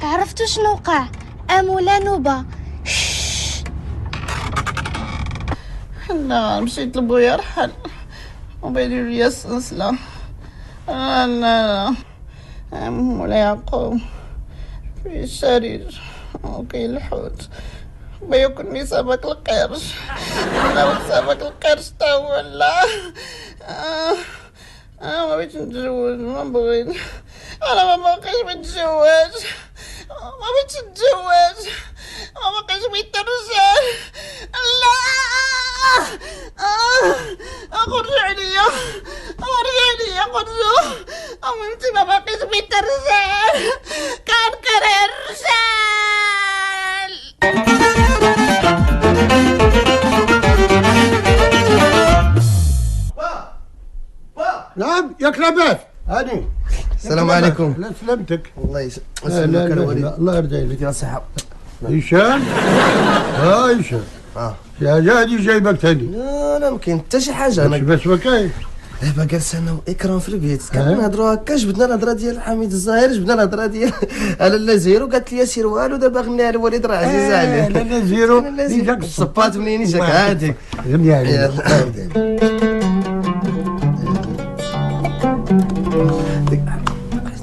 عرفتوا شنو وقع؟ امولا نوبه. لا مشيت لبويا رحل وبيدير لي السلسلة. لا لا مولاي يعقوب في الشرير وكاين الحوت بياكلني سمك القرش. انا سمك القرش تا هو لا. ما بغيتش نتزوج، ما بغيت. انا ما باقيش نتزوج، ما بغيتش نتزوج، ما باقيش بغيت الرجال. لا خرجوا عليا، خرجوا عليا، خرجوا. امتي ما باقيش بغيت الرجال، كنكره الرجال. نعم ياك لاباس هاني. السلام عليكم. لا سلامتك. الله يسلمك الله يرضى عليك. يا صحة. هشام هشام شي حاجة هادي جايبك تاني؟ لا ما كاين حتى شي حاجة. أنا باش ما كاين؟ دابا جالس أنا وإكرام في البيت كنهضروا هكا، جبدنا الهضرة ديال حميد الزاهر، جبدنا الهضرة ديال لالا زيرو، قالت لي سير والو دابا غنيها الوالد راه عزيزة عليه. لالا زيرو اللي جاك الصباط منين جاك هاديك غني عليك.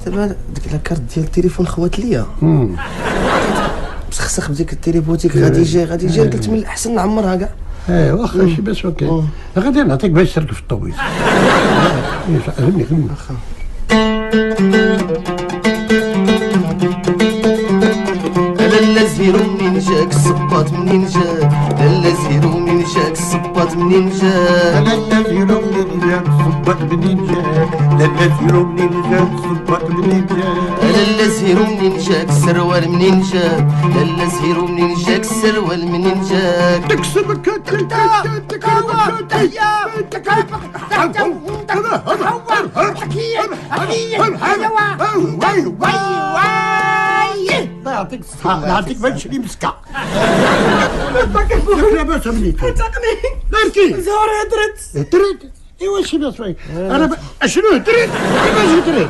دابا ديك لاكارت ديال التليفون خوات ليا مسخسخ بديك التليبوتيك غادي جاي قلت من الأحسن نعمرها كاع. واخا شي باش ما كاين. غادي نعطيك باش تركب في الطوبيس. غني واخا. لالا زيرو منين جاك الصباط منين جاك، لالا زيرو منين جاك الصباط منين جاك، لالا زيرو منين جاك الصباط منين جاك، لالا زيرو منين جاك الصباط منين جاك، لالا زيرو منين جاك السروال منين جاك، لالا زيرو منين جاك السروال منين جاك. تكسبك يعطيك الصحة، يعطيك ما تشري مسكة. لاباس منيك؟ عتقني درتي؟ زهر هدرت. درت؟ ايوا شي باس فيك. انا اشنو درت؟ كيفاش درت؟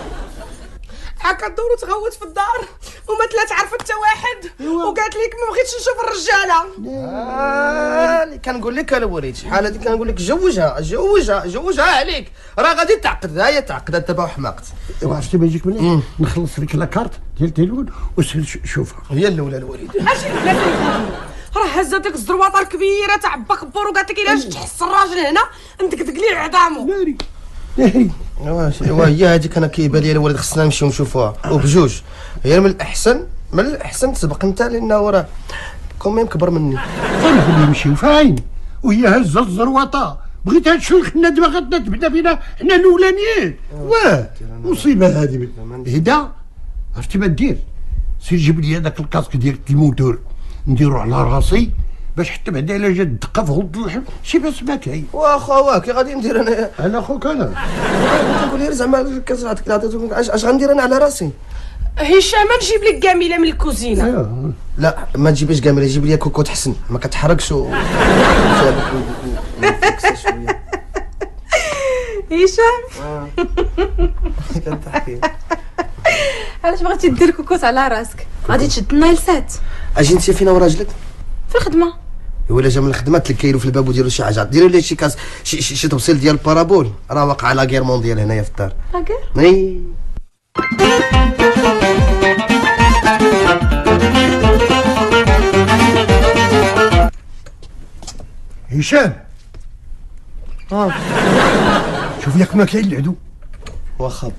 هكا دور وتغوت في الدار وما طلعت عرفت حتى واحد وقالت لك ما بغيتش نشوف الرجاله. اللي كنقول لك الوالد شحال هادي كنقول لك جوجها عليك، راه غادي تعقد. ها هي تعقدت دابا وحماقت. ايوا عرفتي ما يجيك مليح نخلص لك لاكارت ديال التليفون وسير شوفها. هي الاولى الوالد. اش البلاد راه هزه ديك الزرواطه الكبيره تاع با كبور وقالت لك الا جيت تحس الراجل هنا ندقدق ليه عظامو. ناري ايوا هي هذيك انا كيبان لي الوالد خصنا نمشيو نشوفوها وبجوج. هي من الاحسن تسبق انت لانه راه كوميم كبر مني. نقول نمشيو فاين وهي هزه الزروطه بغيتها تشوي حنا دابا غادنا تبدا فينا حنا الاولانيين. واه مصيبه هذه. هدا عرفتي ما دير؟ سير جيب لي هذاك الكاسك ديال الموتور نديرو على راسي باش حتى بعدا الا جات الدقه في غض اللحم شي باس ما كاين. واخا كي غادي ندير انا خوك انا كنقول لي زعما كتعطيك اش غندير انا على راسي؟ هشام نجيب لك كاميله من الكوزينه. لا ما تجيبيش كاميله، جيب لي كوكو تحسن ما كتحركش هشام كنضحكي. علاش بغيتي دير كوكوت على راسك؟ غادي تشد النايلسات. اجي انت فينا وراجلك في الخدمه. ولا جا من الخدمه تلكيلو في الباب وديروا شي حاجه، ديروا ليه شي كاس شي توصيل ديال البارابول. راه واقع لا غير مونديال هنايا في الدار. لاكير هشام شوف لك ما كاين العدو. واخا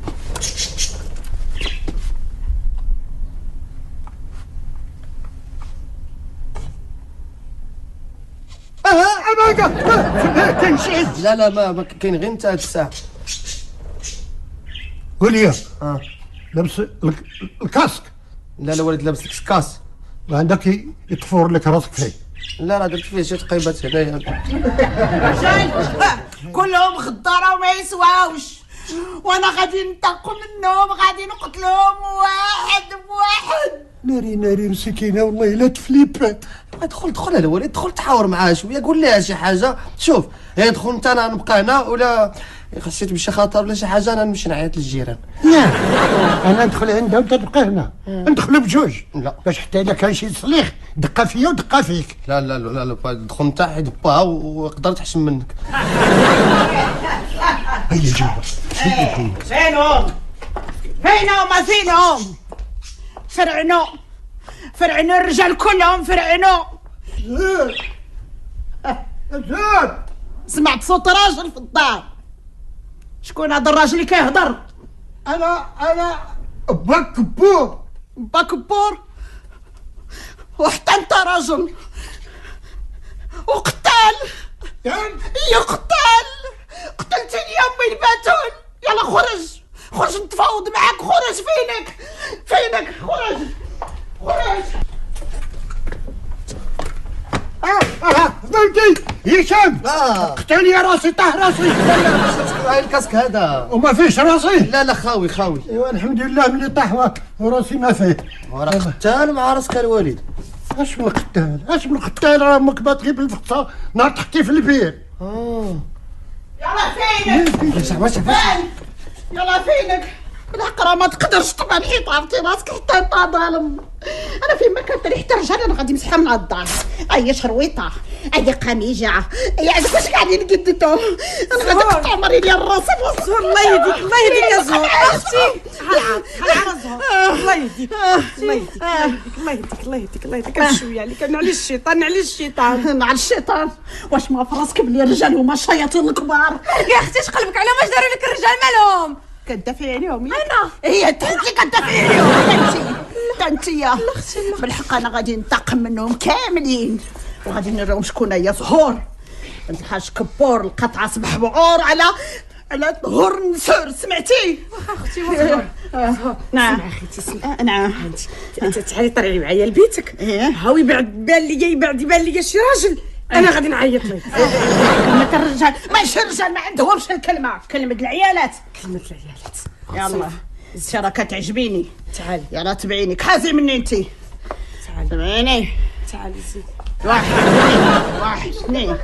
كاين شي عز. لا ما كاين غير انت هاد الساعه. قول لي لابس الكاسك؟ لا الوالد لابس لك كاس. عندك يطفور لك راسك فيه. لا راه درت فيه شي تقيبات هنايا. كلهم خضاره وما يسواوش وانا غادي ننتقم منهم، غادي نقتلهم واحد بواحد. ناري مسكينه والله الا تفليبات. دخل الوالد، دخل تحاور معاه شويه، قول لها شي حاجه. شوف هي دخل انت انا نبقى هنا ولا خاصك تمشي خاطر ولا شي حاجه، انا نمشي نعيط للجيران. لا انا ندخل عندها وانت تبقى هنا، ندخلوا بجوج. لا. باش حتى الا كان شي تصليخ دقه فيا ودقه فيك. لا لا لا لا، دخل نتا حيد باها وقدرت احسن منك. هيا جوا. فينهم؟ فينهم؟ فرعنوا الرجال كلهم فرعنوا. زاد سمعت صوت راجل في الدار. شكون هذا الراجل اللي كيهضر؟ انا باك بور. باكبور؟ وحتى انت راجل وقتال. يقتل. قتلتني يا امي الباتون. يلا خرج نتفاوض معاك. خرج فينك خرج. فهمتي هشام؟ قتلني يا راسي، طاح راسي. هاي الكاسك هذا وما فيش راسي. لا خاوي. ايوا الحمد لله ملي طاح وراسي ما فيه. ورا قتال مع راسك الوالد. اش من القتال راه امك بات غير بالفقصه نهار تحتي في البير. يلا فينك الحق راه ما تقدرش طبعا حيت عرفتي راسك حتى انت ظالم. انا فين ما كانت ريحه الرجال انا غادي نمسحها من الدار. اي شرويطه، اي قميجه، اي عندك واش قاعدين نقدتو. انا غادي نقطع عمري ديال راسي. الله يهديك يا زهور اختي. على زهور. الله يهديك شويه عليك. على الشيطان مع الشيطان. واش ما في راسك بلي الرجال هما الشياطين الكبار؟ يا اختي اش قلبك عليهم؟ واش داروا لك الرجال مالهم؟ كدافعي عليهم انا هي تحكي كدافعي عليهم. انتيا بالحق انا غادي ننتقم منهم كاملين وغادي نوريهم شكون هي زهور بنت الحاج كبور. القطعه صبح بعور على ظهور النسور. سمعتي؟ اختي وزهور. نعم اختي اسمعي. نعم تعالي طلعي معايا لبيتك. هاوي بعد بان لي شي راجل انا غادي نعيط لك. كلمة الرجال ماشي الرجال ما عندهمش الكلمة. كلمة العيالات. يلا انت راه كتعجبيني. تعالي يلا تبعيني. كحازي مني انتي. تبعيني. تعالي زيد. واحد اثنين.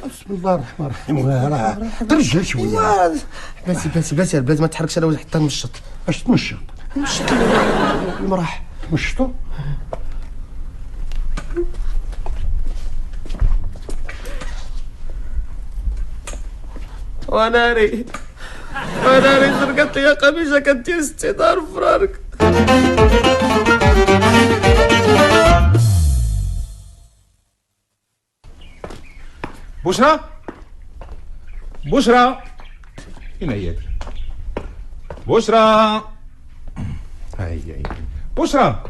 بسم الله الرحمن الرحيم. راه ترجع شويه. بلاتي البلاد ما تحركش انا حتى نمشط. اش تمشط؟ المراح تمشطو. وناري زرقت لي قميجه كدير 60 فرانك. بشرى فين هي هادي؟ بشرى هاي بشرى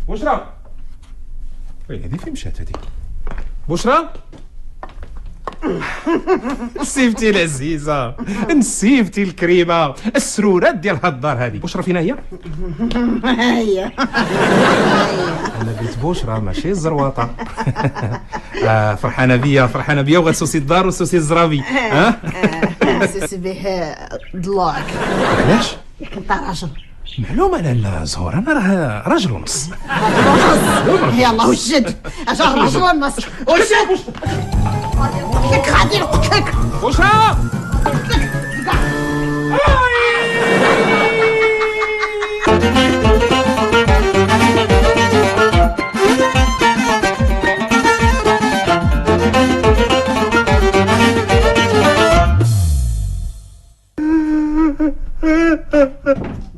وين هادي؟ فين مشات هادي؟ بشرى نسيفتي العزيزة، نسيفتي الكريمة، السرورات ديال هاد الدار هادي. بشرى فين هي؟ هيا انا بنت بشرى ماشي الزرواطة. فرحانة بيا وغتسوسي الدار وسوسي الزرابي. سوسي به ضلوعك. علاش؟ ياك انت راجل. معلومة لا زهور، انا راه راجل ونص. يلا وجد اجا راجل ونص. وجد لك غادي نقتلك. بشرى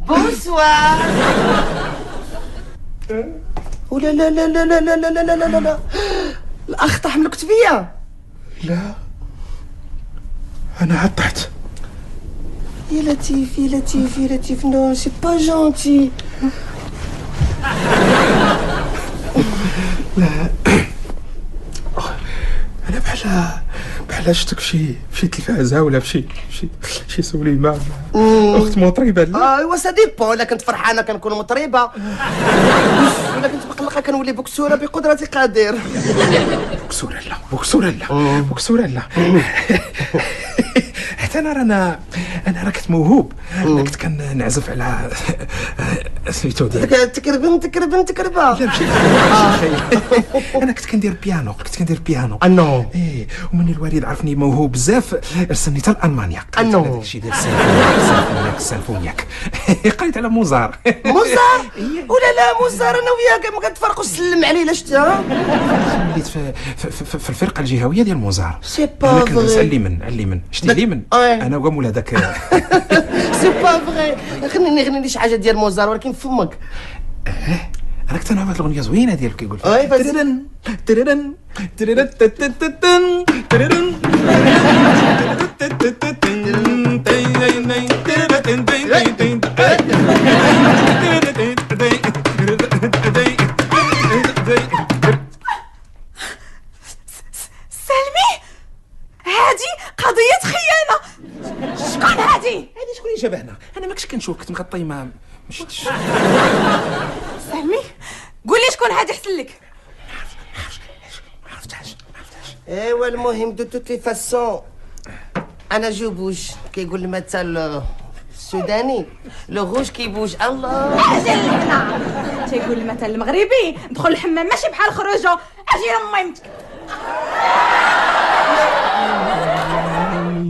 بونسوار. ولا لا لا لا لا لا لا لا لا لا الاخ طاح من الكتفيه. لا انا عطحت. يا لطيف نو سي با جونتي. انا بحال شفتك في شي تلفازه ولا في شي سوليمه اخت مطربه. لا ايوا سا ديبون. الا كنت فرحانه كنكون مطربه ولا كنت مقلقه كنولي بكسوره بقدرة قادر. بكسوره لا حتى انا كنت موهوب. انا كنت كنعزف على سميتو ديال تكربه لا ماشي انا كنت كندير بيانو انو ايه. ومن الوالد عرفني موهوب بزاف رسلني حتى لالمانيا. قريت أنو. على داكشي ديال السيمفونياك قريت على موزار. موزار ولا لا موزار انا وياك ما كنتفرقوش. سلم عليه لا شتها وليت في الفرقه الجهويه ديال موزار. سي با كندوز فري علمن شتي علمن أي. انا وكامل هذاك. سي با فري. خليني نغني شي حاجه ديال موزار ولكن فمك. انا كنت نعرف هاد الاغنيه زوينه ديال كيقول فيها أي، بس- تررن تررن تررن تتتتن تررن سلمي هادي قضيه خيانه. شكون هادي؟ هادي شكون اللي شبهنا؟ انا ما كنتش كنشوف، كنت مغطي ما شفتش. سلمي قول لي شكون هادي احسن لك. ما عرفتهاش. ايوا المهم دو توت لي فاسون انا جوبوش كيقول المثل السوداني لو غوش كيبوج الله. اجي لهنا تيقول المثل المغربي دخل الحمام ماشي بحال خروجو. اجي لميمتك.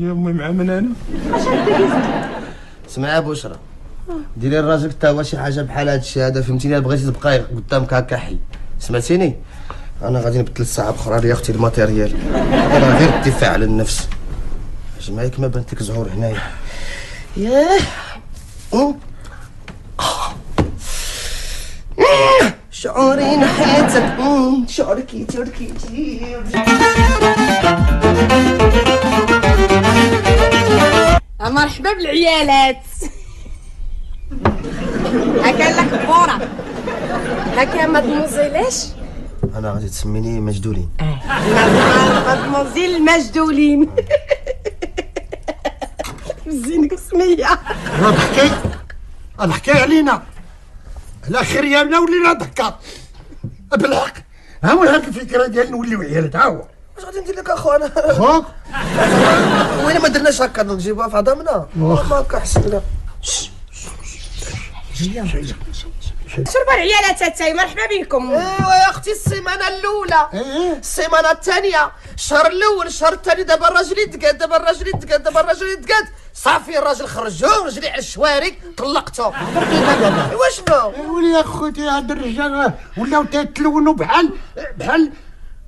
يا امي مع من انا؟ اسمع يا بشرى ديري الراجل حتى هو شي حاجه بحال هاد الشيء هذا فهمتيني. بغيتي تبقاي قدامك هكا حي سمعتيني. انا غادي نبدل الساعه اخرى يا اختي الماتيريال. راه غير الدفاع على النفس. جمعيك ما بنتك زهور هنايا. ياه شعوري نحيتك شعورك تركي. مرحبا بالعيالات. هكا لك بورا هكا مادموزيلاش. انا غادي تسميني مجدولين. مادموزيل مجدولين. زينك سميه. الحكايه علينا على خريامنا ولينا ضحكات بالحق. ها هو هاك الفكره ديال نوليو عيالات. ها هو واش غادي ندير لك اخويا انا خوك وين ما درناش هكا نجيبوها في عظامنا ما هكا احسن لا. شربوا العيالات تاعي. مرحبا بكم. ايوا يا اختي السيمانه الاولى السيمانه الثانيه الشهر الاول الشهر الثاني دابا الراجل يتقاد صافي الراجل خرجوه رجلي على الشوارع طلقته. واش نو ولي يا خوتي هاد الرجال ولاو تيتلونوا بحال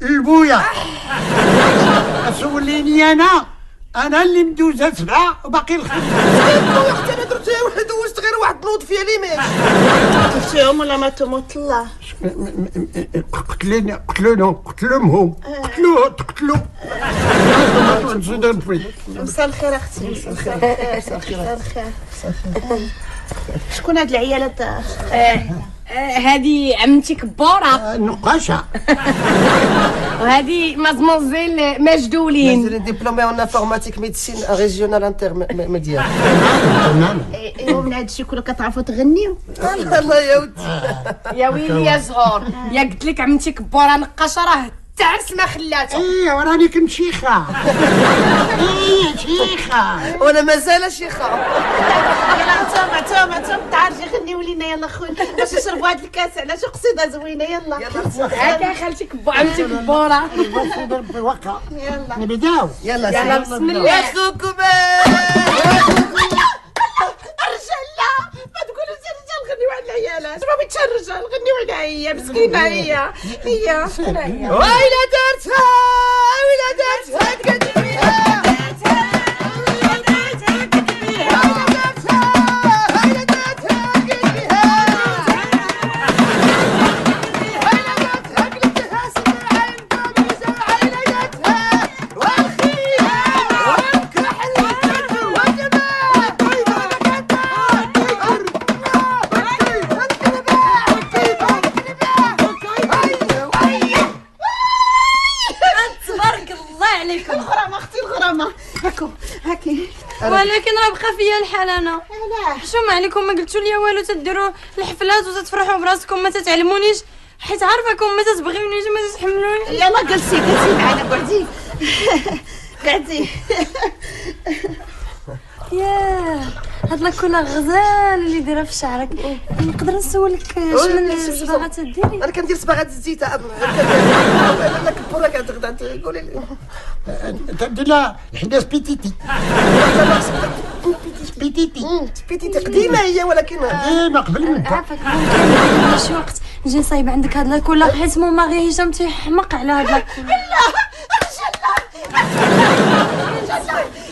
البويا. سوليني انا اللي مدوزه 7 وباقي الخمس. يا اختي انا درت واحد دوزت غير واحد نوض فيها ليميش. قتلتيهم ولا ما تموت الله؟ قتلوهم تقتلوا. مساء الخير اختي. مساء الخير. شكون هاد العيالات؟ هادي عمتي كبورة نقاشة. وهادي مازموزيل مجدولين. مازال ديبلومي اون انفورماتيك ميديسين ريجيونال انترميديار. ايوا من هاد الشيء كله كتعرفوا تغنيو؟ الله يا ودي يا ويلي يا زهور يا قلت لك عمتي كبورة نقاشة راه تعرس ما خلاته. ايه وراني كنت شيخة. شيخة وانا مازال شيخه. يلا انتم تعال جي غنيو لينا يلا خويا باش نشربوا هاد الكاس على شي قصيده زوينه. يلا هكا خالتي عمتي كبورة. بالواقع يلا نبداو. يلا بسم الله. يا خوكم الرجال لا ما تقولوا زي الرجال غنيو على العيالات. ما بغيتش الرجال غنيو عليها هي مسكينه. هي ويلا درتها تقدميها. تبارك الله عليكم. الغرامه اختي الغرامه. هاكي ولكن راه بقى فيا الحال انا. علاش؟ حشومه عليكم ما قلتوا لي والو تديروا الحفلات وتتفرحوا براسكم ما تتعلمونيش حيت عارفاكم ما تتبغيونيش ما تتحملونيش. يلا جلسي معنا قعدي. ياه هاد لاكولا غزال اللي دايره في شعرك. نقدر نسولك شنو الصباغات ديري؟ انا كندير صباغات الزيت لا كبوره كتغدا قولي لي تدير لها حدا سبيتيتي بيتيتي قديمه هي ولكن ديما قبل من عافاك ممكن شي وقت نجي نصايب عندك هاد لاكولا حيت ماما غير هشام تيحمق على هاد لاكولا.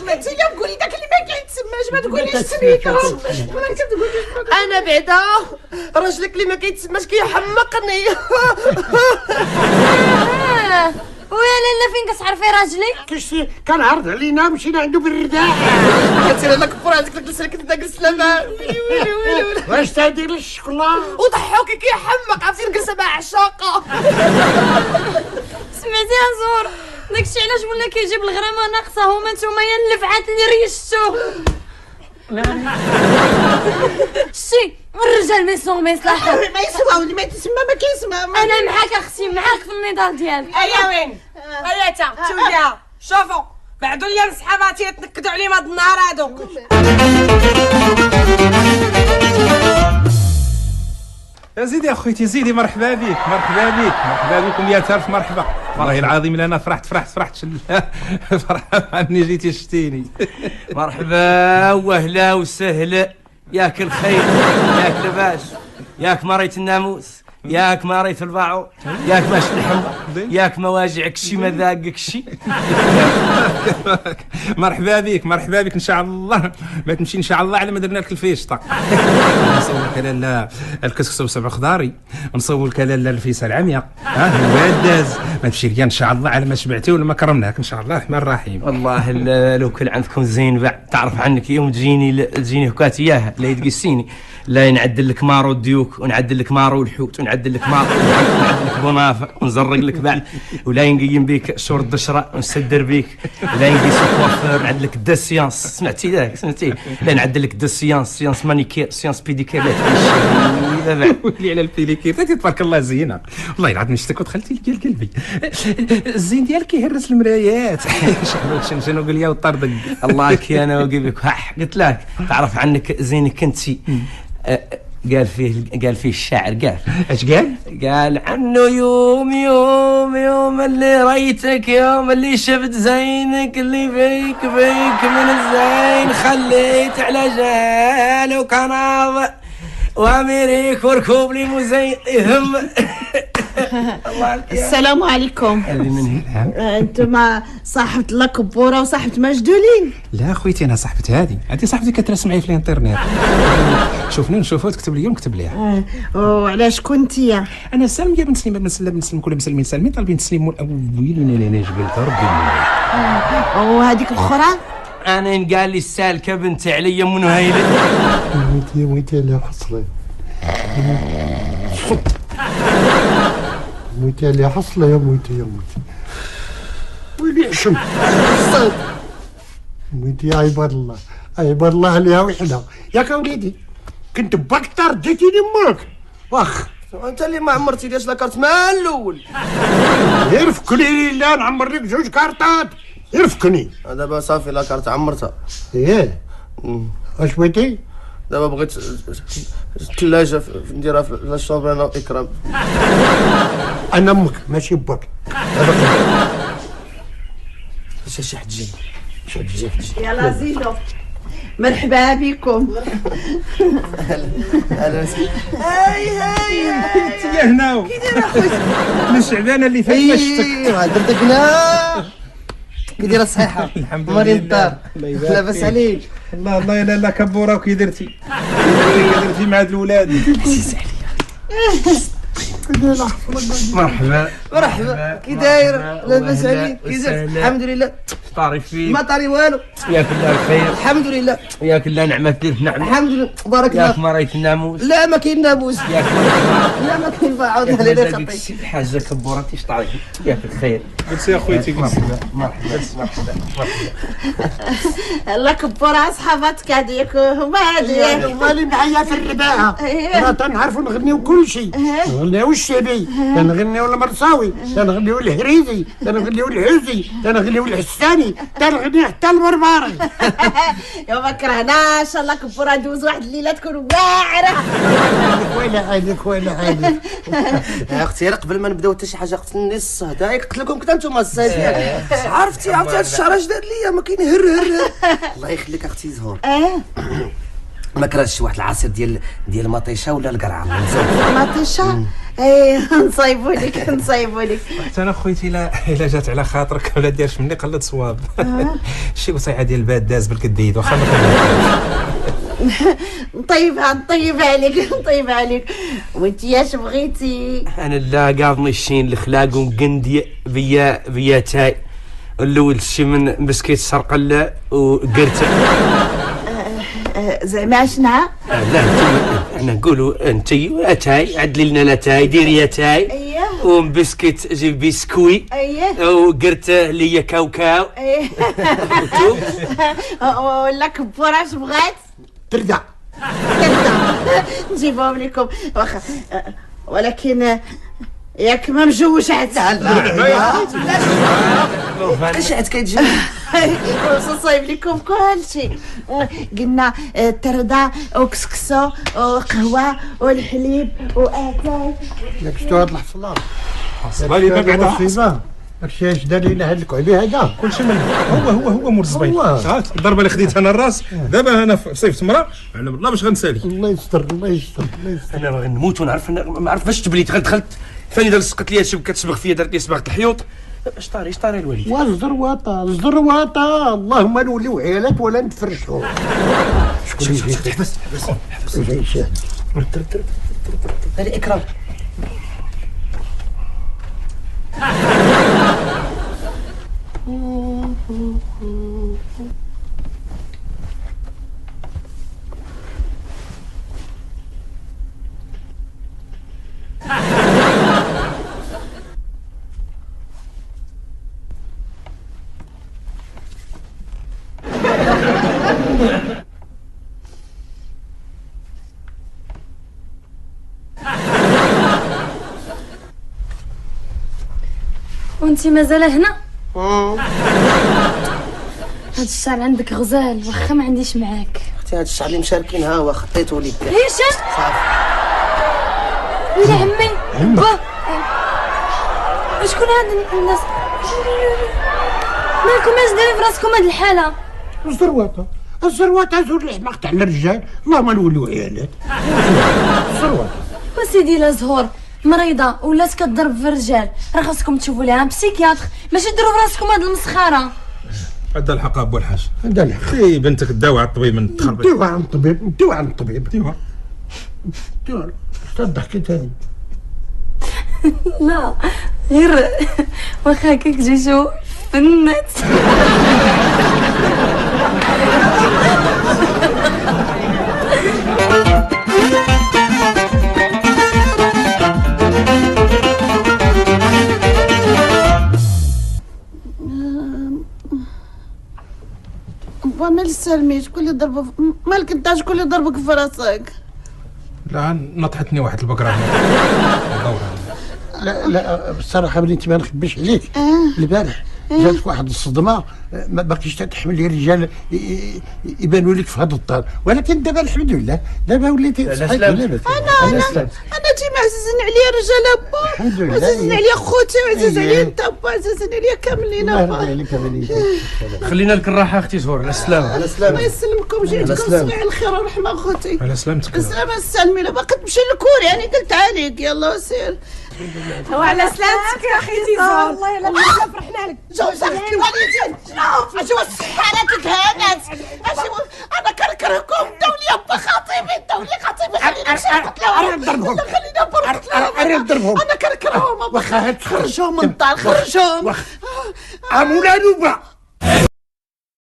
ما انت اليوم قولي داك اللي ما كيتسماش ما تقوليش سميتو. انا بعدا راجلك اللي ما كيتسماش كيحمقني. ويا لالا فين كتعرفي راجلي؟ كيش كنعرض علينا مشينا عنده بالرداء. كتسير لك كبر هذيك الجلسه اللي كنت جالس لها واش تدير الشكلاط وضحوكي كيحمق عرفتي نجلس مع عشاقه. سمعتي يا زور داكشي علاش ولا كيجيب الغرامه ناقصه هما نتوما يا اللفعات اللي ريشتو. شتي الرجال ما يسوق ما يصلحش ما يسوى واللي ما يتسمى ما كيسمى. انا معاك اختي معاك في النضال ديالك. ايا وين ايا تا توليها شوفوا بعدو ليا صحاباتي يتنكدوا عليهم هاد النهار هادوك. يا زيدي يا خويتي زيدي مرحبا بك مرحبا بك مرحبا بكم يا ترف مرحبا والله العظيم انا فرحت فرحة ملي جيتي شتيني. مرحبا واهلا وسهلا ياك الخير ياك لباس ياك مريت الناموس ياك ما ريت الباعو ياك ماش الحمر ياك ما واجعك شي ما ذاقك شي. مرحبا بك ان شاء الله ما تمشي ان شاء الله على ما درنا لك الفيشطه. نصورك لالا الكسكس وسبع خضاري نصورك لالا الفيسه العمياء الواد داز ما تمشي ليا ان شاء الله على ما شبعتي ولا ما كرمناك ان شاء الله الرحمن الرحيم. والله لو كان عندكم زين بعد تعرف عنك يوم تجيني هكات اياها لا يتقسيني لا نعدل لك مارو الديوك ونعدل لك مارو الحوت ونعدل لك مارو ونعدل لك بونافه ونزرق لك بعد ولا ينقيم بيك شور الدشره ونسدر بيك ولا ينقيس كوافير نعدل لك دا سيانس سمعتي ذاك سمعتي لا نعدل لك دا سيانس مانيكير سيانس بيديكير لا اذا بعد ولي على البيديكير تبارك الله زينه والله العظيم شتك ودخلتي لي قلبي الزين ديالك كيهرس المرايات. شنو قول لي وطردق الله كي انا وقبك قلت لك تعرف عنك زينك كنتي قال فيه الشاعر قال ايش قال؟ قال عنه يوم اللي ريتك يوم اللي شفت زينك اللي فيك من الزين خليت على جال وكناض وامريك وركوب لي مزين يهم. السلام عليكم. انتم صاحبة لاكبوره وصاحبة مجدولين؟ لا اخويتي انا صاحبة هذه صاحبتي كترسم معايا في الانترنت. شوفني نشوفها تكتب لي نكتب ليها. وعلاش كنتي؟ انا سالميه بن سليم كل مسلمين طالبين تسليموا الاولين اللي انا جبلت ربي. وهذيك الاخرى انا قال لي السالكه بنت عليا منو هايله مويتي لا حصله مويتي لا حصله يا مويتي ويلي عشم مويتي يا عباد الله عليها وحده ياك وليدي كنت بكتر جيتيني امك واخ انت اللي ما عمرتي ليش لا كارت مع الاول يرفقني لا نعمر لك 2 كارطات يرفقني دابا صافي لا كارت عمرتها ايه اش بغيتي دابا بغيت الثلاجه نديرها في الشومبر انا واكرام. انا امك ماشي باك شي حد جاي يلا زيدو مرحبا بكم. اهلا هاي انت يا هناو كي داير اخويا من الشعبانه اللي فات ما شفتك. ايوا درتكنا كي دايره الصحيحه الحمد مريض لله الدار لاباس عليك الله يا لالا كبوره وكي درتي مع هاد الولاد. عزيز مرحبا كي داير لاباس عليك كي داير الحمد لله طاري فيك ما طاري والو ياك الله الخير الحمد لله ياك الله نعمة نعمة الحمد لله بارك الله ياك ما ريت الناموس لا ما كاين ناموس ياك لا ما كاين عاود على لي خطيك حاجة كبورة تيش طاري ياك الخير قلت يا خويتي مرحبا لاكبوره صحاباتك هذيك هما هذيك مالي معايا في الرباعه انا تنعرفوا نغنيو كل شيء نغنيو الشيبي، تنغنيو المرصاوي، تنغنيو الهريزي، تنغنيو العوزي، تنغنيو الحساني، تنغني حتى البربري. يا ما كرهناش الله كبر ندوز واحد الليله تكون واعره. ولا عادك ولا عادك. اختي قبل ما نبداو حتى شي حاجه قتلني الصهد، قلت لكم كنت انتم السايسين. عرفتي هاد الشعر اش دار ليا، ما كاين هر الله يخليك اختي زهور. ما كرهتش واحد العصير ديال المطيشه ولا القرعه؟ مطيشه نصايبوا لك حتى انا خويتي الا جات على خاطرك ولا ديرش مني قلت صواب. شي وصيحه ديال الباد داز بالكديد واخا نطيبها عليك وانت اش بغيتي؟ انا لا قاضني الشين الخلاق ونقندي بيا تاي الاول شي من بسكيت شرقله وقرته. زعما شنو؟ لا انا نقولوا انتي اتاي عدلي لنا لاتاي ديري يا تاي. اييه. وبسكيت جيب بسكوي. اييه. وقرته ليا كاوكاو. اييه. ولا كبور اش بغات؟ ترجع نجيبهم لكم واخا، ولكن ياك ما مجوش حتى اش عاد كتجي صايب لكم كل شيء. قلنا ترده وكسكسو وقهوه والحليب واتاي. ياك شتو هاد الحصلات حصلالي ما بعدا داكشي اش دار لينا هاد الكعبي هذا كلشي من هو مول الزبيط. الضربه اللي خديتها انا الراس دابا انا في صيف تمره على الله باش غنسالي. الله يستر. انا باغي نموت ونعرف ما عرف فاش تبليت دخلت فاني دار سقط لي هادشي كتصبغ فيا دارت لي صباغه الحيوط. اش طاري الوالد والزرواطه اللهم نوليو عيالات ولا نتفرشوا. شكون حبس هذه اكرام. وانتي مازال هنا؟ هاد الشعر عندك غزال واخا ما عنديش معاك. اختي هاد الشعر اللي مشاركين ها هو خطيته ليك. هشام صافي. ويلي عمي با شكون هاد الناس؟ مالكم اش دايرين في راسكم هاد الحاله؟ الزرواطه زور الحماق تاع الرجال، اللهم نوليو عيالات. الزرواطه وسيدي لا زهور مريضه ولات كضرب في الرجال، راه خاصكم تشوفوا ليها بسيكياتر، ماشي ديروا في راسكم هاد المسخره. عندها الحق ابو الحاج. عندها الحق. خي بنتك داوى على الطبيب من التخربيق. ديوها عن الطبيب ديوها شتا الضحكه تاني. لا غير واخا هكاك جيشو في النت. مال السلمي شكون اللي ضربه مالك انت شكون اللي ضربك في راسك؟ لا نطحتني واحد البقره. لا بصراحه بنتي ما نخبيش عليك. البارح جاتك واحد الصدمه ما باقيش تحمل لي الرجال يبانوا لك في هذا الدار، ولكن دابا الحمد لله دابا وليتي صحيح. انا ديما عزيزين عليا الرجال با، الحمد لله. عزيزين عليا خوتي وعزيز عليا انت با، عزيزين عليا كاملين با. خلينا لك الراحه اختي زهور. على السلامه. الله يسلمكم، جيتكم صباح الخير والرحمه خوتي. على سلامتك. السلامة السلمي، باقي تمشي للكوري يعني قلت عليك يلا سير. وعلى سلامتك يا اختي زهور. والله الا فرحنا لك. جوزك الوالدين شنو؟ اش هو السحارة تتهانت؟ انا كنكرهكم دولي با خطيبي خلينا نضربهم. انا كنكرههم. واخا خرجوهم من الدار خرجوهم. مولا نوبه